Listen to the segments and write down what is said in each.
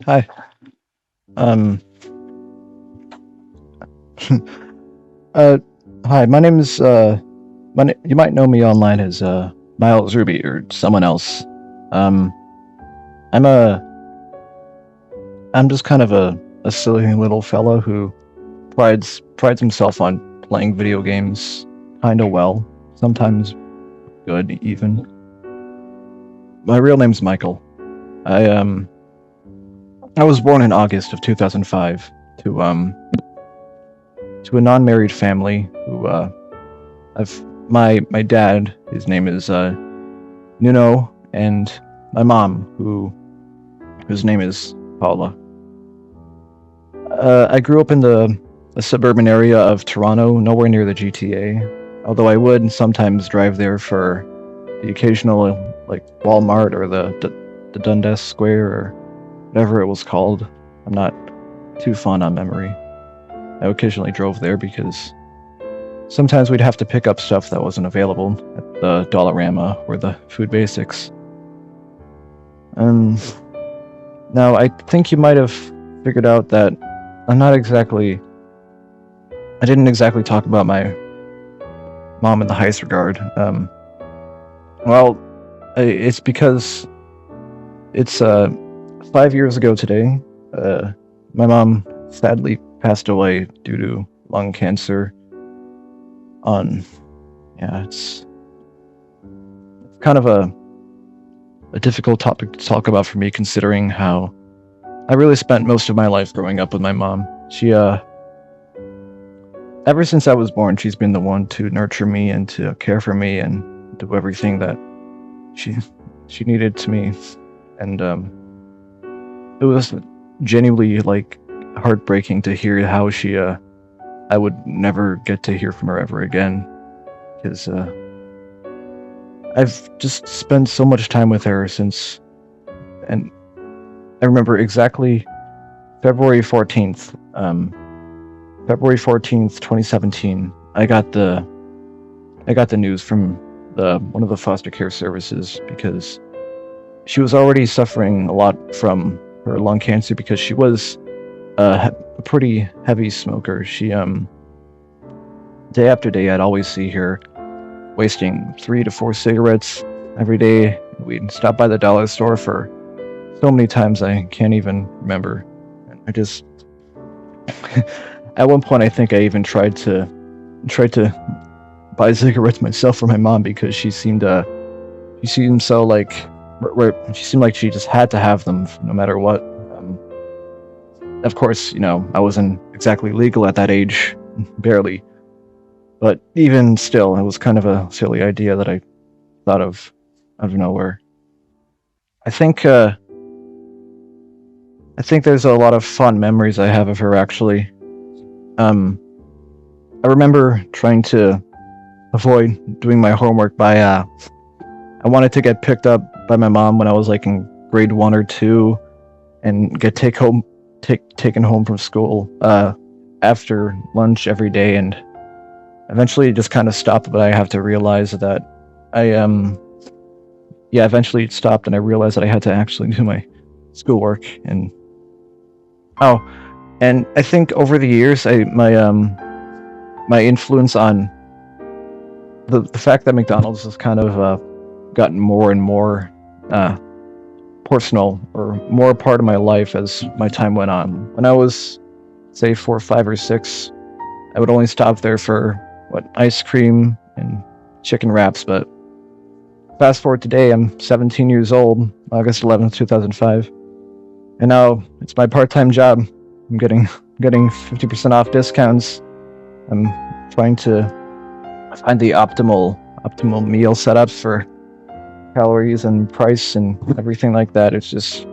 Hi. Um. uh. Hi. My name is. You might know me online as Miles Ruby or someone else. Um. I'm a. I'm just kind of a silly little fellow who prides himself on playing video games kind of well, sometimes good even. My real name's Michael. I I was born in August of 2005 to a non-married family who I've my dad, his name is Nuno, and my mom, whose name is Paula. I grew up in the suburban area of Toronto, nowhere near the GTA. Although I would sometimes drive there for the occasional like Walmart or the Dundas Square or whatever it was called. I'm not too fond on memory. I occasionally drove there because sometimes we'd have to pick up stuff that wasn't available at the Dollarama or the Food Basics. Um, Now, I think you might have figured out that I'm not exactly. I didn't exactly talk about my mom in the highest regard. Well, it's because it's 5 years ago today. My mom sadly passed away due to lung cancer. On Yeah, it's kind of a difficult topic to talk about for me, considering how I really spent most of my life growing up with my mom. She ever since I was born, she's been the one to nurture me and to care for me and do everything that she she needed to me. And it was genuinely like heartbreaking to hear how she I would never get to hear from her ever again, because I've just spent so much time with her since. And I remember exactly February 14th, February 14th, 2017. I got the news from the one of the foster care services, because she was already suffering a lot from her lung cancer, because she was a pretty heavy smoker. She day after day, I'd always see her wasting 3 to 4 cigarettes every day. We'd stop by the dollar store for so many times I can't even remember. And I just at one point I think I even tried to buy cigarettes myself for my mom, because she seemed so like she seemed like she just had to have them no matter what. Of course, I wasn't exactly legal at that age, barely. But even still, it was kind of a silly idea that I thought of out of nowhere. I think uh, I think there's a lot of fond memories I have of her, actually. Um, I remember trying to avoid doing my homework by I wanted to get picked up by my mom when I was like in grade 1 or 2, and get taken home from school after lunch every day. And eventually it just kind of stopped, but I have to realize that I yeah, eventually it stopped, and I realized that I had to actually do my schoolwork. And oh, and I think over the years, my influence on the fact that McDonald's has kind of gotten more and more uh, personal, or more a part of my life as my time went on. When I was, say, 4, 5, or 6, I would only stop there for ice cream and chicken wraps. But fast forward today, I'm 17 years old, August 11th, 2005, and now it's my part-time job. I'm getting 50% off discounts. I'm trying to find the optimal meal setups for calories and price and everything like that. It's just,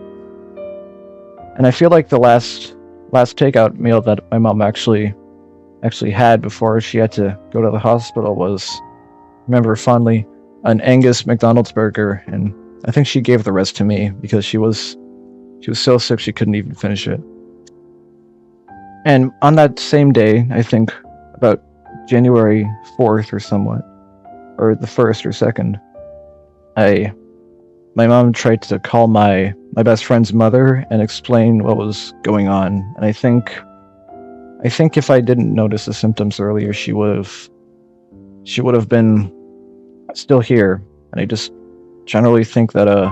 and I feel like the last takeout meal that my mom actually had before she had to go to the hospital was, remember fondly, an Angus McDonald's burger, and I think she gave the rest to me because she was so sick she couldn't even finish it. And on that same day, I think about January 4th or somewhat, or the 1st or 2nd, I my mom tried to call my best friend's mother and explain what was going on. And I think if I didn't notice the symptoms earlier, she would have been still here. And I just generally think that I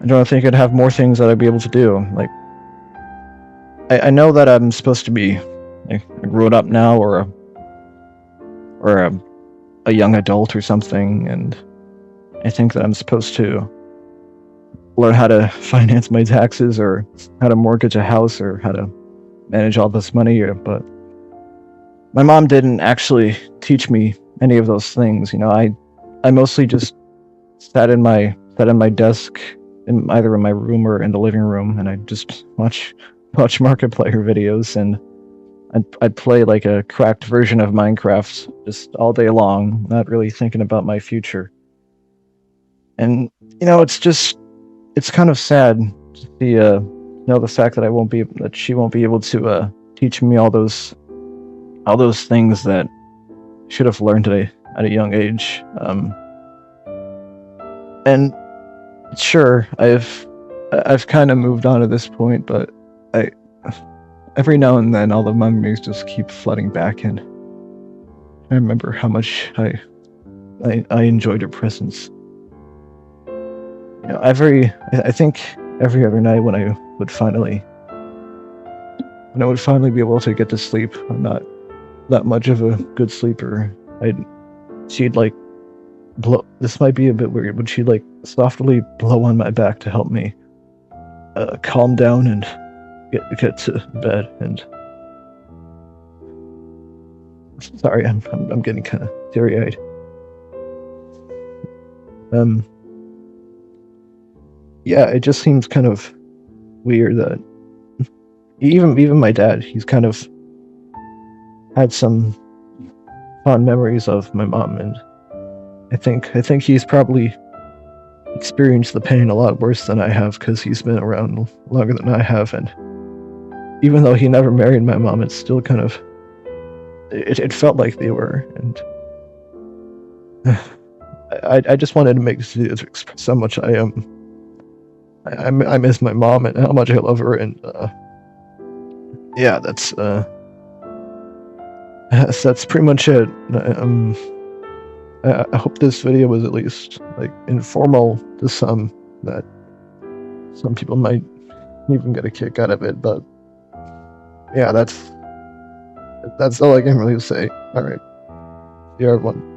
don't think I'd have more things that I'd be able to do. Like, I know that I'm supposed to be like a grown up now, or a young adult or something, and I think that I'm supposed to learn how to finance my taxes, or how to mortgage a house, or how to manage all this money. But my mom didn't actually teach me any of those things. You know, I mostly just sat in my desk, either in my room or in the living room, and I just watch Markiplier videos, and I'd play like a cracked version of Minecraft just all day long, not really thinking about my future. And you know, it's kind of sad to see the fact that she won't be able to teach me all those things that I should have learned at a young age. And sure, I've kind of moved on at this point, but every now and then all the memories just keep flooding back, and I remember how much I enjoyed her presence. You know, I think every other night when I would finally be able to get to sleep, I'm not that much of a good sleeper. She'd like blow. This might be a bit weird, but she'd like softly blow on my back to help me calm down and get to bed. And sorry, I'm getting kind of teary-eyed. Yeah, it just seems kind of weird that even my dad, he's kind of had some fond memories of my mom, and I think he's probably experienced the pain a lot worse than I have, because he's been around longer than I have. And even though he never married my mom, it's still kind of it felt like they were. And I just wanted to make this video to express how much I miss my mom and how much I love her. And yeah, that's pretty much it. I hope this video was at least like informal to some, that some people might even get a kick out of it. But yeah, that's all I can really say. All right, see you everyone.